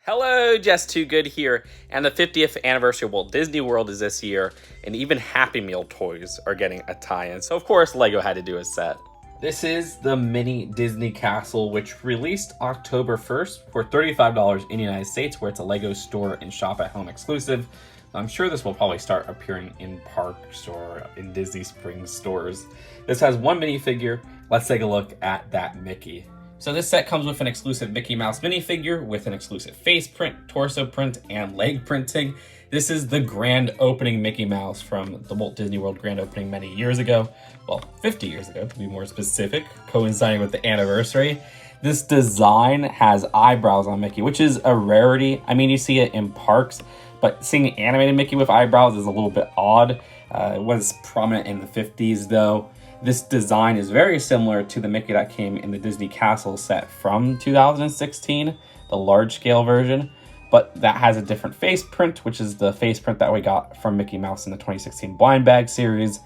Hello, justtwogood here, and the 50th anniversary of Walt Disney World is this year, and even Happy Meal toys are getting a tie-in, so of course LEGO had to do a set. This is the mini Disney Castle, which released October 1st for $35 in the United States, where it's a LEGO store and shop at home exclusive. I'm sure this will probably start appearing in parks or in Disney Springs stores. This has one minifigure. Let's take a look at that Mickey. So this set comes with an exclusive Mickey Mouse minifigure with an exclusive face print, torso print, and leg printing. This is the grand opening Mickey Mouse from the Walt Disney World grand opening many years ago. Well, 50 years ago, to be more specific, coinciding with the anniversary. This design has eyebrows on Mickey, which is a rarity. I mean, you see it in parks, but seeing animated Mickey with eyebrows is a little bit odd. It was prominent in the 50s, though. This design is very similar to the Mickey that came in the Disney Castle set from 2016, the large-scale version, but that has a different face print, which is the face print that we got from Mickey Mouse in the 2016 Blind Bag series.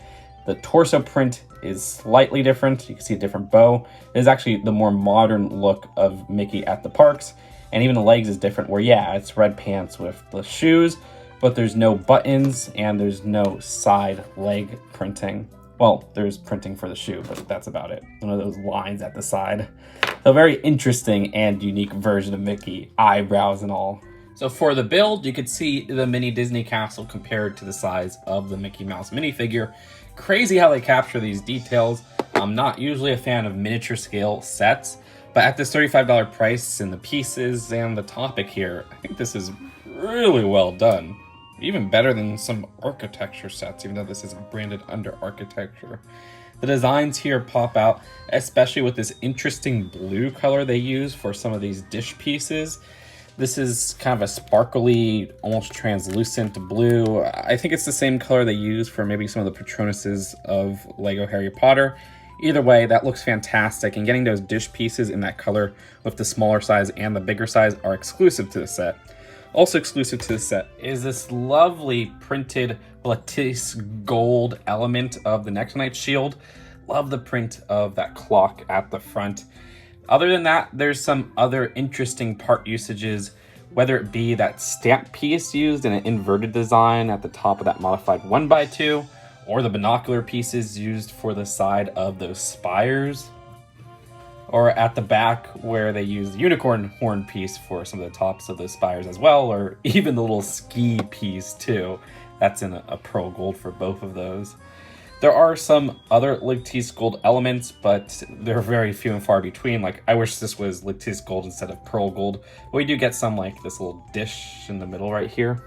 The torso print is slightly different. You can see a different bow. It is actually the more modern look of Mickey at the parks, and even the legs is different, where yeah, it's red pants with the shoes, but there's no buttons and there's no side leg printing. Well, there's printing for the shoe, but that's about it. One of those lines at the side. A very interesting and unique version of Mickey, eyebrows and all. So for the build, you could see the mini Disney Castle compared to the size of the Mickey Mouse minifigure. Crazy how they capture these details. I'm not usually a fan of miniature scale sets, but at this $35 price and the pieces and the topic here, I think this is really well done. Even better than some architecture sets, even though this isn't branded under architecture. The designs here pop out, especially with this interesting blue color they use for some of these dish pieces. This is kind of a sparkly, almost translucent blue. I think it's the same color they use for maybe some of the Patronuses of LEGO Harry Potter. Either way, that looks fantastic, and getting those dish pieces in that color with the smaller size and the bigger size are exclusive to the set. Also exclusive to the set is this lovely printed lattice gold element of the Next Knight shield. Love the print of that clock at the front. Other than that, there's some other interesting part usages, whether it be that stamp piece used in an inverted design at the top of that modified 1x2, or the binocular pieces used for the side of those spires, or at the back where they use the unicorn horn piece for some of the tops of those spires as well, or even the little ski piece too. That's in a pearl gold for both of those. There are some other lattice gold elements, but they're very few and far between. Like, I wish this was lattice gold instead of pearl gold. But we do get some like this little dish in the middle right here.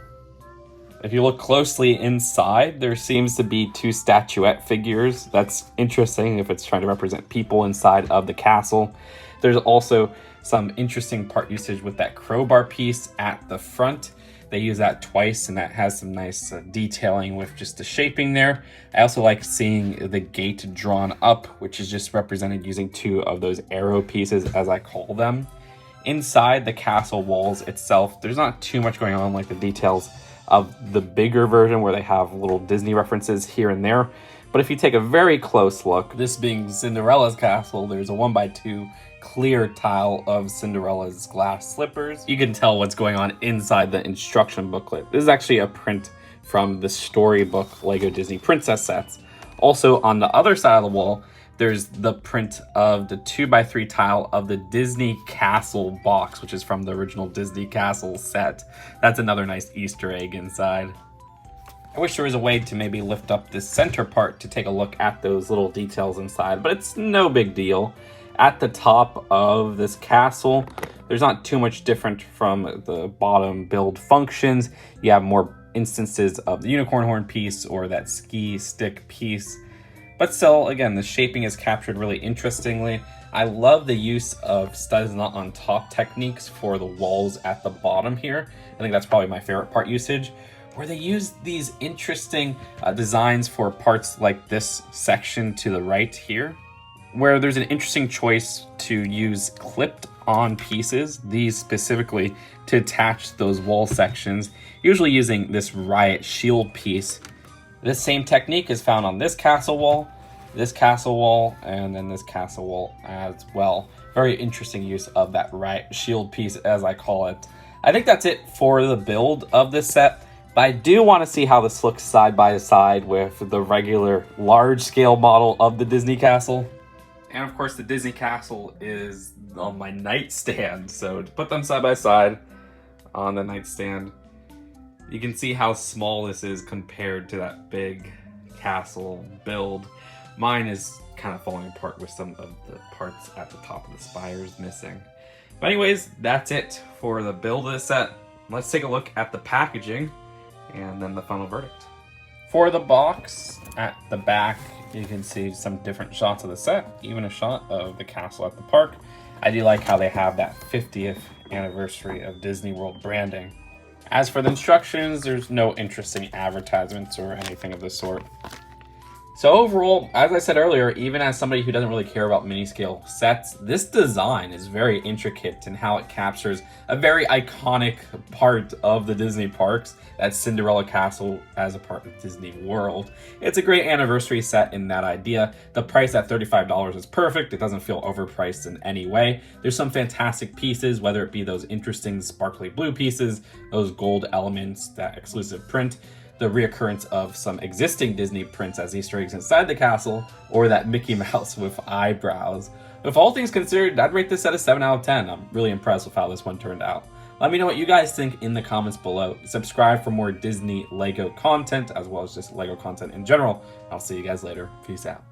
If you look closely inside, there seems to be two statuette figures. That's interesting if it's trying to represent people inside of the castle. There's also some interesting part usage with that crowbar piece at the front. They use that twice, and that has some nice detailing with just the shaping there. I also like seeing the gate drawn up, which is just represented using two of those arrow pieces, as I call them. Inside the castle walls itself, there's not too much going on like the details of the bigger version where they have little Disney references here and there. But if you take a very close look, this being Cinderella's castle, there's a 1x2 clear tile of Cinderella's glass slippers. You can tell what's going on inside the instruction booklet. This is actually a print from the storybook LEGO Disney Princess sets. Also on the other side of the wall, there's the print of the 2x3 tile of the Disney Castle box, which is from the original Disney Castle set. That's another nice Easter egg inside. I wish there was a way to maybe lift up this center part to take a look at those little details inside, but it's no big deal. At the top of this castle, there's not too much different from the bottom build functions. You have more instances of the unicorn horn piece or that ski stick piece. But still, again, the shaping is captured really interestingly. I love the use of studs not on top techniques for the walls at the bottom here. I think that's probably my favorite part usage, where they use these interesting designs for parts like this section to the right here, where there's an interesting choice to use clipped on pieces, these specifically to attach those wall sections, usually using this riot shield piece. This same technique is found on this castle wall, and then this castle wall as well. Very interesting use of that riot shield piece, as I call it. I think that's it for the build of this set, but I do want to see how this looks side by side with the regular large-scale model of the Disney Castle. And of course, the Disney Castle is on my nightstand, so to put them side by side on the nightstand, you can see how small this is compared to that big castle build. Mine is kind of falling apart with some of the parts at the top of the spires missing. But anyways, that's it for the build of this set. Let's take a look at the packaging and then the final verdict. For the box, at the back, you can see some different shots of the set, even a shot of the castle at the park. I do like how they have that 50th anniversary of Disney World branding. As for the instructions, there's no interesting advertisements or anything of the sort. So overall, as I said earlier, even as somebody who doesn't really care about mini scale sets, this design is very intricate in how it captures a very iconic part of the Disney parks, that Cinderella Castle as a part of Disney World. It's a great anniversary set in that idea. The price at $35 is perfect. It doesn't feel overpriced in any way. There's some fantastic pieces, whether it be those interesting sparkly blue pieces, those gold elements, that exclusive print, the reoccurrence of some existing Disney prints as Easter eggs inside the castle, or that Mickey Mouse with eyebrows. With all things considered, I'd rate this set a 7 out of 10. I'm really impressed with how this one turned out. Let me know what you guys think in the comments below. Subscribe for more Disney Lego content, as well as just Lego content in general. I'll see you guys later. Peace out.